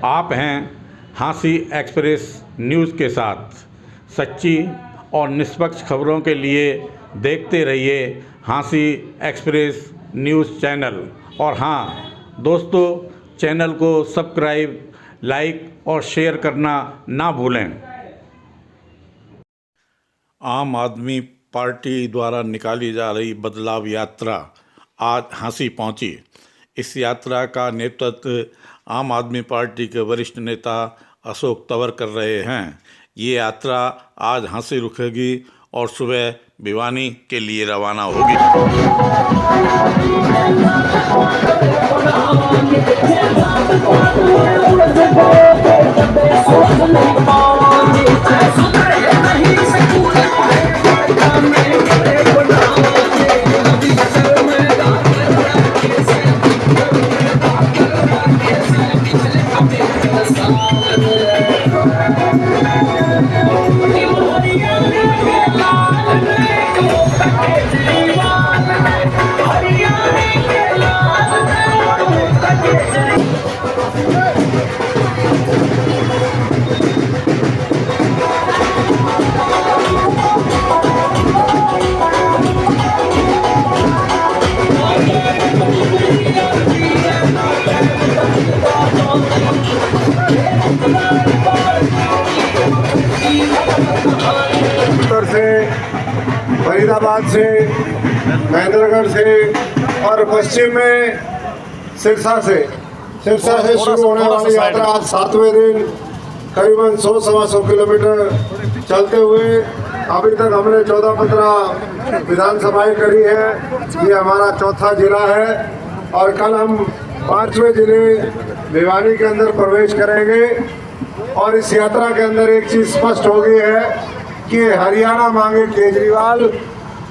आप हैं हाँसी एक्सप्रेस न्यूज़ के साथ। सच्ची और निष्पक्ष खबरों के लिए देखते रहिए हाँसी एक्सप्रेस न्यूज़ चैनल। और हाँ दोस्तों, चैनल को सब्सक्राइब, लाइक और शेयर करना ना भूलें। आम आदमी पार्टी द्वारा निकाली जा रही बदलाव यात्रा आज हाँसी पहुंची। इस यात्रा का नेतृत्व आम आदमी पार्टी के वरिष्ठ नेता अशोक तंवर कर रहे हैं। ये यात्रा आज हाँसी रुकेगी और सुबह भिवानी के लिए रवाना होगी। उत्तर से, फरीदाबाद से, महेंद्रगढ़ से और पश्चिम में सिरसा से शुरू होने वाली यात्रा आज 7वें दिन करीबन 100-125 किलोमीटर चलते हुए अभी तक हमने 14-15 विधानसभाएं करी है। ये हमारा चौथा जिला है और कल हम 5वें जिले भिवानी के अंदर प्रवेश करेंगे। और इस यात्रा के अंदर एक चीज स्पष्ट हो गई है कि हरियाणा मांगे केजरीवाल।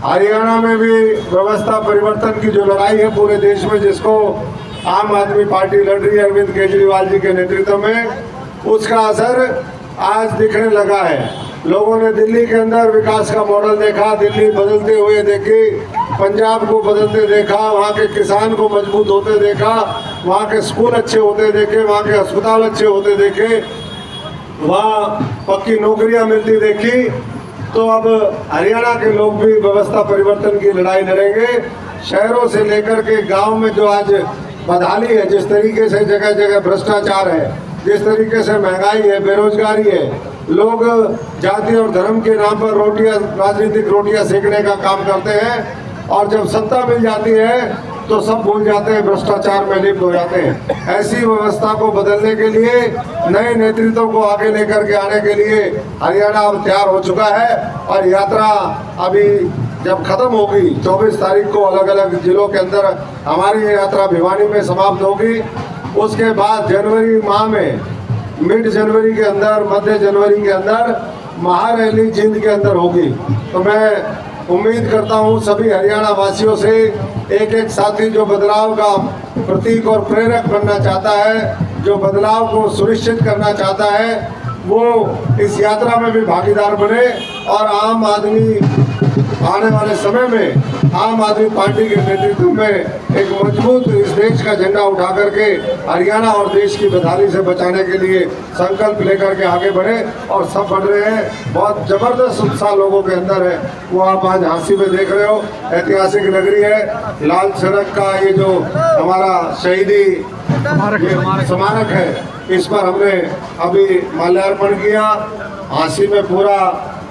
हरियाणा में भी व्यवस्था परिवर्तन की जो लड़ाई है पूरे देश में, जिसको आम आदमी पार्टी लड़ रही है अरविंद केजरीवाल जी के नेतृत्व में, उसका असर आज दिखने लगा है। लोगों ने दिल्ली के अंदर विकास का मॉडल देखा, दिल्ली बदलते हुए देखी, पंजाब को बदलते देखा, वहाँ के किसान को मजबूत होते देखा, वहाँ के स्कूल अच्छे होते देखे, वहाँ के अस्पताल अच्छे होते देखे, वहाँ पक्की नौकरियां मिलती देखी। तो अब हरियाणा के लोग भी व्यवस्था परिवर्तन की लड़ाई लड़ेंगे। शहरों से लेकर के गांव में जो आज बदहाली है, जिस तरीके से जगह जगह भ्रष्टाचार है, जिस तरीके से महंगाई है, बेरोजगारी है, लोग जाति और धर्म के नाम पर राजनीतिक रोटियां सेकने का काम करते हैं और जब सत्ता मिल जाती है तो सब भूल जाते हैं, भ्रष्टाचार में लिप्त हो जाते हैं। ऐसी व्यवस्था को बदलने के लिए, नए नेतृत्व को आगे लेकर के आने के लिए हरियाणा अब तैयार हो चुका है। और यात्रा अभी जब खत्म होगी 24 तारीख को अलग अलग जिलों के अंदर हमारी ये यात्रा भिवानी में समाप्त होगी। उसके बाद जनवरी माह में, मिड जनवरी के अंदर, मध्य जनवरी के अंदर महारैली जींद के अंदर होगी। तो मैं उम्मीद करता हूं सभी हरियाणा वासियों से, एक एक साथी जो बदलाव का प्रतीक और प्रेरक बनना चाहता है, जो बदलाव को सुनिश्चित करना चाहता है, वो इस यात्रा में भी भागीदार बने और आम आदमी आने वाले समय में आम आदमी पार्टी के नेतृत्व में एक मजबूत इस देश का झंडा उठा करके हरियाणा और देश की बदहाली से बचाने के लिए संकल्प लेकर के आगे बढ़े। और सब बढ़ रहे हैं, बहुत जबरदस्त उत्साह लोगों के अंदर है, वो आप आज हाँसी में देख रहे हो। ऐतिहासिक नगरी है, लाल सड़क का ये जो हमारा शहीदी स्मारक है, इस पर हमने अभी माल्यार्पण किया। हाँसी में पूरा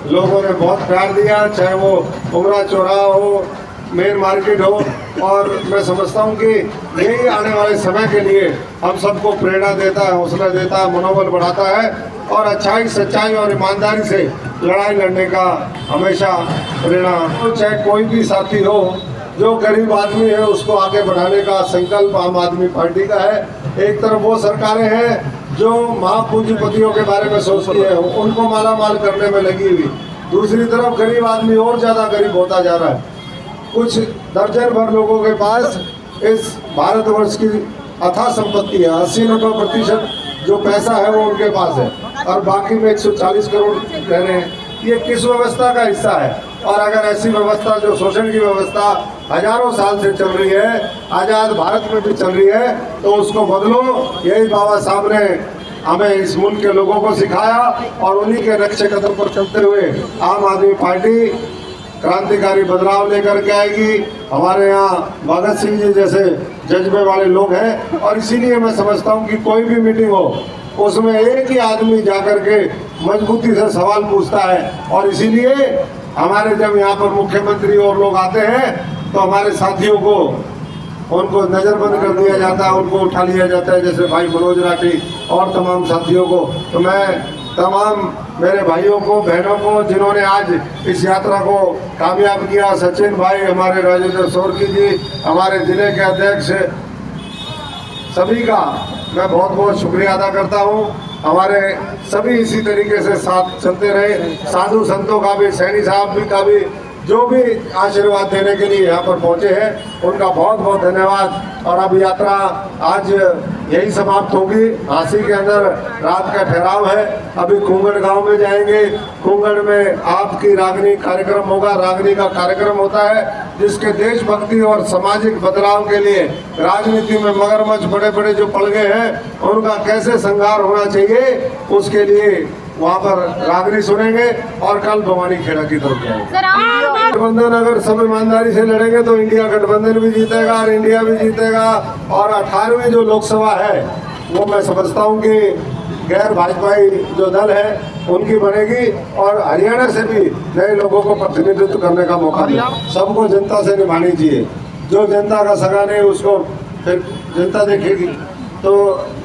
लोगों ने बहुत प्यार दिया, चाहे वो उमरा चौराहा हो, मेन मार्केट हो। और मैं समझता हूँ कि यही आने वाले समय के लिए हम सबको प्रेरणा देता है, हौसला देता है, मनोबल बढ़ाता है और अच्छाई, सच्चाई और ईमानदारी से लड़ाई लड़ने का हमेशा प्रेरणा। तो चाहे कोई भी साथी हो, जो गरीब आदमी है उसको आगे बढ़ाने का संकल्प आम आदमी पार्टी का है। एक तरफ वो सरकारें हैं जो महापूंजीपतियों के बारे में सोचती है, उनको मालामाल करने में लगी हुई, दूसरी तरफ गरीब आदमी और ज़्यादा गरीब होता जा रहा है। कुछ दर्जन भर लोगों के पास इस भारतवर्ष की अथाह संपत्ति है, 80-90% जो पैसा है वो उनके पास है और बाकी में 140 करोड़ रह रहे हैं। ये किस व्यवस्था का हिस्सा है? और अगर ऐसी व्यवस्था जो शोषण की व्यवस्था हजारों साल से चल रही है, आज़ाद भारत में भी चल रही है, तो उसको बदलो। यही बाबा साहब ने हमें इस मुल्क के लोगों को सिखाया और उन्हीं के नक्शे कदम पर चलते हुए आम आदमी पार्टी क्रांतिकारी बदलाव लेकर के आएगी। हमारे यहाँ भगत सिंह जी जैसे जज्बे वाले लोग हैं और इसीलिए मैं समझता हूँ कि कोई भी मीटिंग हो उसमें एक ही आदमी जाकर के मजबूती से सवाल पूछता है। और इसीलिए हमारे जब यहाँ पर मुख्यमंत्री और लोग आते हैं तो हमारे साथियों को उनको नज़रबंद कर दिया जाता है, उनको उठा लिया जाता है, जैसे भाई मनोज राठी और तमाम साथियों को। तो मैं तमाम मेरे भाइयों को, बहनों को जिन्होंने आज इस यात्रा को कामयाब किया, सचिन भाई, हमारे राजेंद्र सोरकी जी, हमारे जिले के अध्यक्ष, सभी का मैं बहुत बहुत शुक्रिया अदा करता हूँ। हमारे सभी इसी तरीके से साथ चलते रहे, साधु संतों का भी, सैनी साहब भी का भी, जो भी आशीर्वाद देने के लिए यहाँ पर पहुँचे हैं उनका बहुत बहुत धन्यवाद। और अब यात्रा आज यही समाप्त होगी। झांसी के अंदर रात का ठहराव है, अभी कुंगड़ गांव में जाएंगे। कुंगड़ में आपकी रागनी कार्यक्रम होगा। रागनी का कार्यक्रम होता है जिसके देशभक्ति और सामाजिक बदलाव के लिए राजनीति में मगरमच्छ बड़े बड़े जो पड़ गए हैं उनका कैसे संहार होना चाहिए, उसके लिए वहाँ पर रागनी सुनेंगे और कल भवानी खेड़ा की तरफ जाएंगे। गठबंधन अगर सब ईमानदारी से लड़ेंगे तो इंडिया गठबंधन भी जीतेगा और इंडिया भी जीतेगा। और 18वीं जो लोकसभा है वो मैं समझता हूँ कि गैर भाजपाई जो दल है उनकी बनेगी और हरियाणा से भी नए लोगों को प्रतिनिधित्व करने का मौका मिला। सबको जनता से निभानी चाहिए। जो जनता का सगा नहीं उसको फिर जनता देखेगी। तो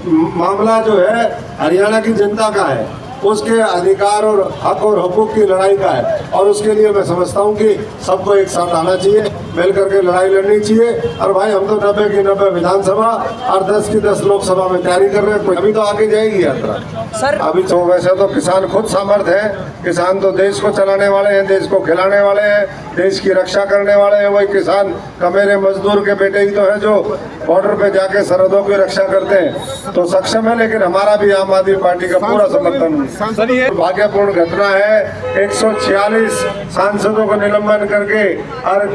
मामला जो है हरियाणा की जनता का है, उसके अधिकार और हक और हुकूक की लड़ाई का है। और उसके लिए मैं समझता हूँ कि सबको एक साथ आना चाहिए, मिल करके लड़ाई लड़नी चाहिए। और भाई हम तो 90 की 90 विधानसभा और 10 की 10 लोकसभा में तैयारी कर रहे हैं। अभी तो आगे जाएगी यात्रा सर। अभी तो वैसे तो किसान खुद सामर्थ्य है। किसान तो देश को चलाने वाले हैं, देश को खिलाने वाले हैं, देश की रक्षा करने वाले हैं। वही किसान कमेरे मजदूर के बेटे ही तो है जो बॉर्डर पे जाके सरहदों की रक्षा करते हैं। तो सक्षम है, लेकिन हमारा भी आम आदमी पार्टी का पूरा समर्थन है। भाग्यपूर्ण घटना है 146 सांसदों को निलंबन करके और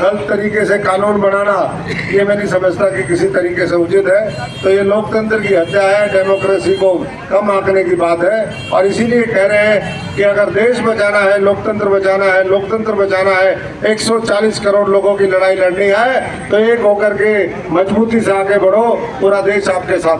गलत तरीके से कानून बनाना, ये मैं नहीं समझता कि किसी तरीके से उचित है। तो ये लोकतंत्र की हत्या है, डेमोक्रेसी को कम आंकने की बात है। और इसीलिए कह रहे हैं कि अगर देश बचाना है, लोकतंत्र बचाना है, लोकतंत्र बचाना है, 140 करोड़ लोगों की लड़ाई लड़नी है तो एक होकर के मजबूती से आगे बढ़ो। पूरा देश आपके साथ